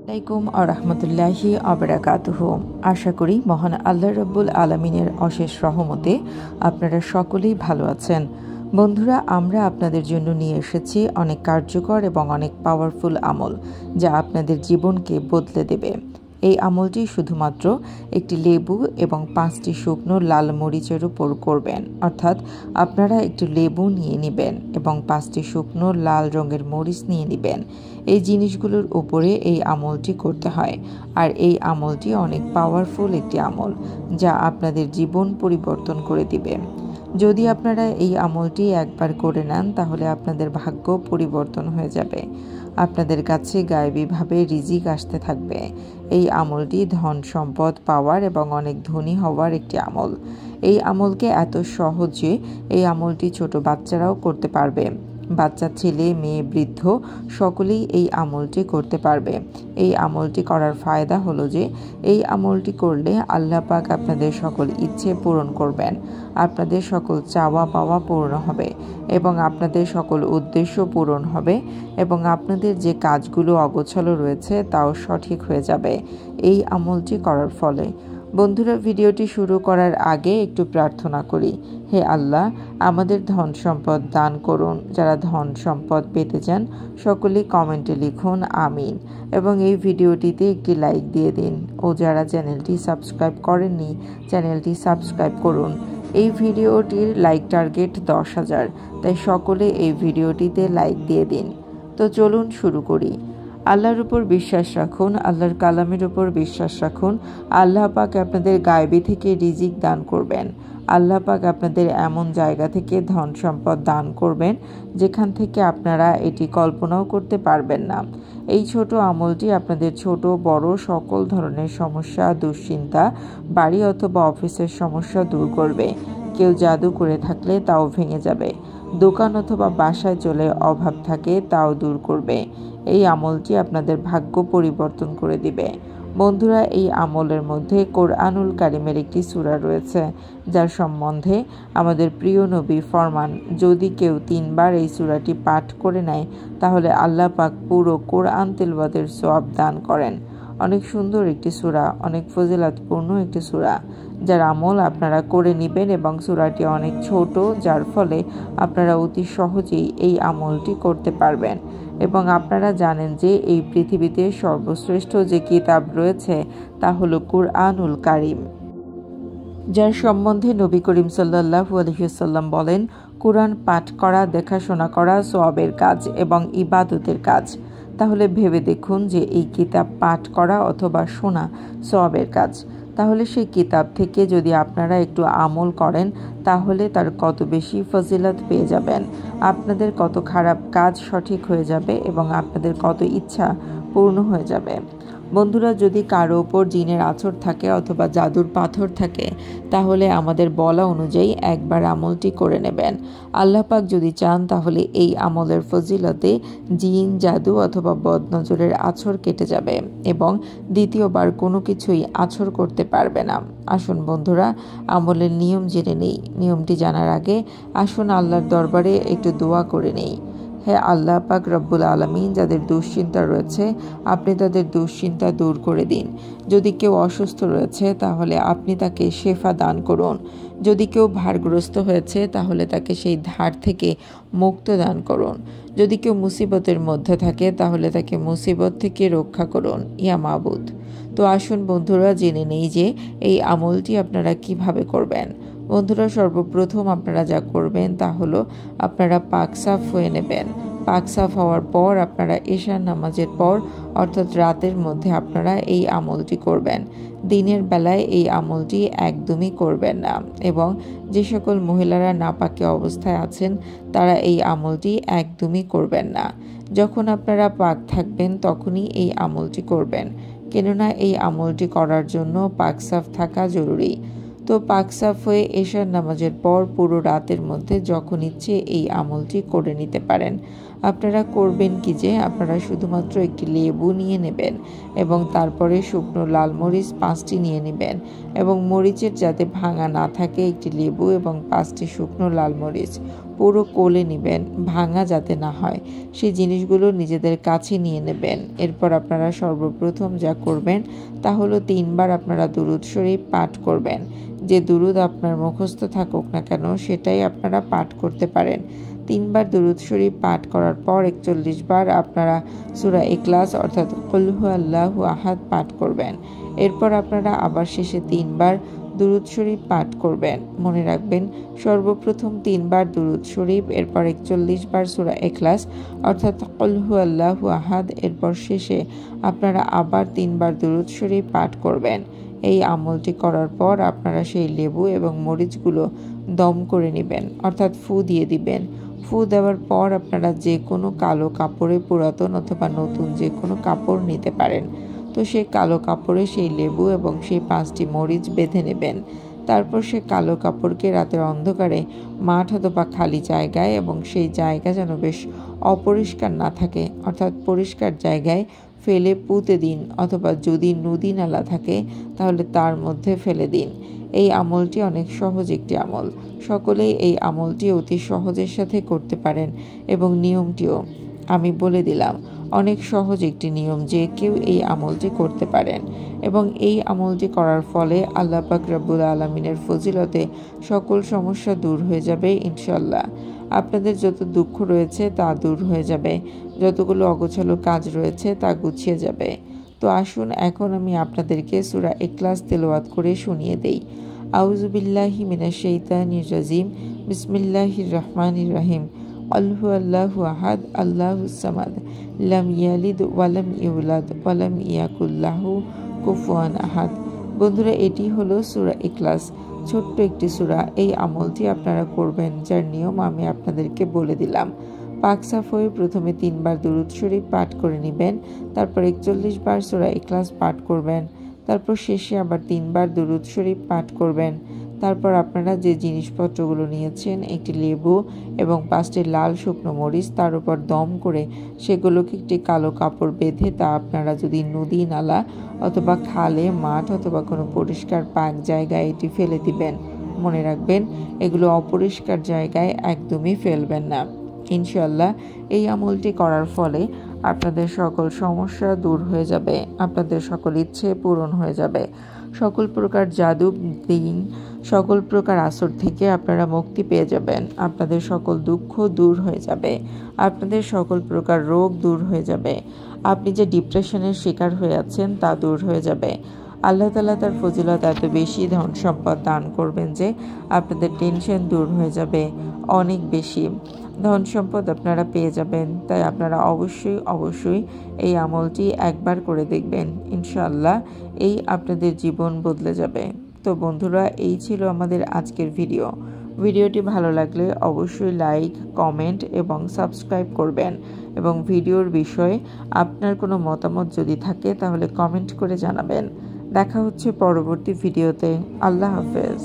আলাইকুম আরহামতুল্লাহি আবরাকাতুহু। আশা করি মহান আল্লাহ রব্বুল আলমিনের অশেষ রহমতে আপনারা সকলেই ভালো আছেন। বন্ধুরা, আমরা আপনাদের জন্য নিয়ে এসেছি অনেক কার্যকর এবং অনেক পাওয়ারফুল আমল, যা আপনাদের জীবনকে বদলে দেবে। এই আমলটি শুধুমাত্র একটি লেবু এবং 5টি শুকনো লাল মরিচের উপর করবেন। অর্থাৎ আপনারা একটি লেবু নিয়ে নেবেন এবং 5টি শুকনো লাল রঙের মরিচ নিয়ে নেবেন। এই জিনিসগুলোর উপরে এই আমলটি করতে হয়। আর এই আমলটি অনেক পাওয়ারফুল একটি আমল, যা আপনাদের জীবন পরিবর্তন করে দিবে। যদি আপনারা এই আমলটি একবার করে নেন, তাহলে আপনাদের ভাগ্য পরিবর্তন হয়ে যাবে। আপনাদের কাছে গায়েবীভাবে রিজিক আসতে থাকবে। এই আমলটি ধন সম্পদ পাওয়ার এবং অনেক ধনী হওয়ার একটি আমল। এই আমলকে এত সহজে এই আমলটি ছোট বাচ্চারাও করতে পারবে। বাচ্চা, ছেলে, মেয়ে, বৃদ্ধ সকলেই এই আমলটি করতে পারবে। এই আমলটি করার ফায়দা হলো যে এই আমলটি করলে আল্লাহ পাক আপনাদের সকল ইচ্ছে পূরণ করবেন। আপনাদের সকল চাওয়া পাওয়া পূর্ণ হবে এবং আপনাদের সকল উদ্দেশ্য পূরণ হবে এবং আপনাদের যে কাজগুলো অগোছালো রয়েছে তাও সঠিক হয়ে যাবে এই আমলটি করার ফলে। বন্ধুরা, ভিডিওটি শুরু করার আগে একটু প্রার্থনা করি। হে আল্লাহ, আমাদের ধন সম্পদ দান করুন। যারা ধন সম্পদ পেতে চান সকলেই কমেন্টে লিখুন আমিন এবং এই ভিডিওটিতে একটি লাইক দিয়ে দিন। ও যারা চ্যানেলটি সাবস্ক্রাইব করেননি, চ্যানেলটি সাবস্ক্রাইব করুন। এই ভিডিওটির লাইক টার্গেট 10,000, তাই সকলে এই ভিডিওটিতে লাইক দিয়ে দিন। তো চলুন শুরু করি। আল্লাহর উপর বিশ্বাস রাখুন, আল্লাহর কালামের উপর বিশ্বাস রাখুন। আল্লাহ পাক আপনাদের গায়েবী থেকে রিজিক দান করবেন। আল্লাহ পাক আপনাদের এমন জায়গা থেকে ধন সম্পদ দান করবেন যেখান থেকে আপনারা এটি কল্পনাও করতে পারবেন না। এই ছোট আমলটি আপনাদের ছোট বড় সকল ধরনের সমস্যা, দুশ্চিন্তা, বাড়ি অথবা অফিসের সমস্যা দূর করবে। কেউ জাদু করে থাকলে তাও ভেঙে যাবে। দোকান অথবা বাসায় চলে অভাব থাকে তাও দূর করবে। এই আমলটি আপনাদের ভাগ্য পরিবর্তন করে দিবে। বন্ধুরা, এই আমলের মধ্যে কোরআনুল কারিমের একটি সূরা রয়েছে, যার সম্বন্ধে আমাদের প্রিয় নবী ফরমান, যদি কেউ 3 বার এই সূরাটি পাঠ করে নেয় তাহলে আল্লাহ পাক পুরো কোরআন তিলাওয়াতের সওয়াব দান করেন। অনেক সুন্দর একটি সূরা, অনেক ফজিলতপূর্ণ একটি সূরা, যার আমল আপনারা করে নেবেন এবং সূরাটি অনেক ছোট, যার ফলে আপনারা অতি সহজেই এই আমলটি করতে পারবেন। এবং আপনারা জানেন যে এই পৃথিবীতে সর্বশ্রেষ্ঠ যে কিতাব রয়েছে তা হলো কুরআনুল কারীম, যার সম্বন্ধে নবী করিম সাল্লাল্লাহু আলাইহি ওয়াসাল্লাম বলেন, কুরআন পাঠ করা, দেখাশোনা করা সওয়াবের কাজ এবং ইবাদতের কাজ। তাহলে ভেবে দেখুন যে এই কিতাব পাঠ করা অথবা শোনা সওয়াবের কাজ। তাহলে সেই কিতাব থেকে যদি আপনারা একটু আমল করেন তাহলে তার কত বেশি ফজিলত পেয়ে যাবেন। আপনাদের কত খারাপ কাজ সঠিক হয়ে যাবে এবং আপনাদের কত ইচ্ছা পূর্ণ হয়ে যাবে। বন্ধুরা, যদি কারো ওপর জিনের আছর থাকে অথবা জাদুর পাথর থাকে তাহলে আমাদের বলা অনুযায়ী একবার আমলটি করে নেবেন। আল্লাহ পাক যদি চান তাহলে এই আমলের ফজিলতে জিন, জাদু অথবা বদনজরের আছর কেটে যাবে এবং দ্বিতীয়বার কোনো কিছুই আছর করতে পারবে না। আসুন বন্ধুরা, আমলের নিয়ম জেনে নেই। নিয়মটি জানার আগে আসুন আল্লাহর দরবারে একটু দোয়া করে নেই। হে আল্লাহ পাক রব্বুল আলামিন, যাদের দুশ্চিন্তা রয়েছে আপনি তাদের দুশ্চিন্তা দূর করে দিন। যদি কেউ অসুস্থ রয়েছে তাহলে আপনি তাকে শেফা দান করুন। যদি কেউ ভারগ্রস্ত হয়েছে তাহলে তাকে সেই ধার থেকে মুক্ত দান করুন। যদি কেউ মুসিবতের মধ্যে থাকে তাহলে তাকে মুসিবত থেকে রক্ষা করুন ইয়া মাবুদ। তো আসুন বন্ধুরা, জেনে নেই যে এই আমলটি আপনারা কিভাবে করবেন। বন্ধুরা, সর্বপ্রথম আপনারা যা করবেন তা হলো আপনারা পাক সাফ হয়ে নেবেন। পাক সাফ হওয়ার পর আপনারা এশার নামাজের পর অর্থাৎ রাতের মধ্যে আপনারা এই আমলটি করবেন। দিনের বেলায় এই আমলটি একদমই করবেন না এবং যে সকল মহিলারা নাপাকে অবস্থায় আছেন তারা এই আমলটি একদমই করবেন না। যখন আপনারা পাক থাকবেন তখনই এই আমলটি করবেন, কেননা এই আমলটি করার জন্য পাক সাফ থাকা জরুরি। তো পাক সাফ হয়ে এশার নামাজের পর পুরো রাতের মধ্যে যখন ইচ্ছে এই আমলটি করে নিতে পারেন। আপনারা করবেন কি যে আপনারা শুধুমাত্র একটি লেবু নিয়ে নেবেন এবং তারপরে শুকনো লাল মরিচ 5টি নিয়ে নেবেন এবং মরিচের যাতে ভাঙা না থাকে একটি লেবু এবং 5টি শুকনো লাল মরিচ পুরো কোলে নেবেন, ভাঙা যাতে না হয় সেই জিনিসগুলো নিজেদের কাছে নিয়ে নেবেন। এরপর আপনারা সর্বপ্রথম যা করবেন তা হলো 3 বার আপনারা দুরূদ শরীফ পাঠ করবেন। যে দুরূদ আপনার মুখস্থ থাকুক না কেন সেটাই আপনারা পাঠ করতে পারেন। 3 বার দুরূদ শরীফ পাঠ করার পর 41 বার আপনারা সূরা ইখলাস অর্থাৎ কুল হুয়াল্লাহু আহাদ পাঠ করবেন। এরপর আপনারা আবার শেষে 3 বার দুরূদ শরীফ পাঠ করবেন। মনে রাখবেন সর্বপ্রথম 3 বার দুরূদ শরীফ, এরপর 41 বার সূরা ইখলাস অর্থাৎ কুল হুয়াল্লাহু আহাদ, এরপর শেষে আপনারা আবার 3 বার দুরূদ শরীফ পাঠ করবেন। এই আমলটি করার পর আপনারা সেই লেবু এবং মরিচগুলো দম করে নেবেন অর্থাৎ ফু দিয়ে দিবেন। ফু দেওয়ার পর আপনারা যে কোনো কালো কাপড়ে, পুরাতন অথবা নতুন যে কোনো কাপড় নিতে পারেন। তো সেই কালো কাপড়ে সেই লেবু এবং সেই 5টি মরিচ বেঁধে নেবেন। তারপর সে কালো কাপড়কে রাতের অন্ধকারে মাঠ অথবা খালি জায়গায়, এবং সেই জায়গা যেন বেশ অপরিষ্কার না থাকে অর্থাৎ পরিষ্কার জায়গায় ফেলে পুঁতে দিন, অথবা যদি নদী নালা থাকে তাহলে তার মধ্যে ফেলে দিন। এই আমলটি অনেক সহজ একটি আমল, সকলেই এই আমলটি অতি সহজের সাথে করতে পারেন এবং নিয়মটিও আমি বলে দিলাম। অনেক সহজ একটি নিয়ম, যে কেউ এই আমলটি করতে পারেন এবং এই আমলটি করার ফলে আল্লাহ পাক রব্বুল আলামিনের ফজিলতে সকল সমস্যা দূর হয়ে যাবে ইনশাল্লাহ। আপনাদের যত দুঃখ রয়েছে তা দূর হয়ে যাবে, যতগুলো অগোছালো কাজ রয়েছে তা গুছিয়ে যাবে। তো আসুন এখন আমি আপনাদেরকে সূরা ইখলাস তেলাওয়াত করে শুনিয়ে দেই। আউযু বিল্লাহি মিনাশ শাইতানির রাজিম, বিসমিল্লাহির রহমানির রহিম। কুল হুয়াল্লাহু আহাদ, আল্লাহুস সামাদ, লাম ইয়ালিদ ওয়ালাম ইউলাদ ওয়ালাম ইয়াকুল লাহু কুফুয়ান আহাদ। বন্ধুরা, এটি হলো সূরা ইখলাস, ছোট্ট একটি সূরা। এই আমলটি আপনারা করবেন, যার নিয়ম আমি আপনাদেরকে বলে দিলাম। পাক সাফ হয়ে প্রথমে 3 বার দুরূদ শরীফ পাঠ করে নেবেন, তারপর 41 বার সূরা ইখলাস পাঠ করবেন, তারপর শেষে আবার 3 বার দুরূদ শরীফ পাঠ করবেন। তারপর আপনারা যে জিনিসপত্রগুলো নিয়েছেন, একটি লেবু এবং 5টি লাল শুকনো মরিচ, তার উপর দম করে সেগুলোকে একটি কালো কাপড় বেঁধে তা আপনারা যদি নদী নালা অথবা খালে, মাঠ অথবা কোনো পরিষ্কার পাক জায়গায় এটি ফেলে দিবেন। মনে রাখবেন এগুলো অপরিষ্কার জায়গায় একদমই ফেলবেন না। ইনশাল্লাহ এই আমলটি করার ফলে আপনাদের সকল সমস্যা দূর হয়ে যাবে, আপনাদের সকল ইচ্ছে পূরণ হয়ে যাবে। সকল প্রকার জাদু, দিন, সকল প্রকার আসর থেকে আপনারা মুক্তি পেয়ে যাবেন। আপনাদের সকল দুঃখ দূর হয়ে যাবে, আপনাদের সকল প্রকার রোগ দূর হয়ে যাবে। আপনি যে ডিপ্রেশনের শিকার হয়ে আছেন তা দূর হয়ে যাবে। আল্লাহ তাআলা তার ফজিলত এত বেশি ধন সম্পদ দান করবেন যে আপনাদের টেনশন দূর হয়ে যাবে, অনেক বেশি ধন সম্পদ আপনারা পেয়ে যাবেন। তাই আপনারা অবশ্যই এই আমলটি একবার করে দেখবেন, ইনশাআল্লাহ এই আপনাদের জীবন বদলে যাবে। তো বন্ধুরা, এই ছিল আমাদের আজকের ভিডিওটি ভালো লাগলে অবশ্যই লাইক, কমেন্ট এবং সাবস্ক্রাইব করবেন, এবং ভিডিওর বিষয়ে আপনার কোনো মতামত যদি থাকে তাহলে কমেন্ট করে জানাবেন। দেখা হচ্ছে পরবর্তী ভিডিওতে। আল্লাহ হাফেজ।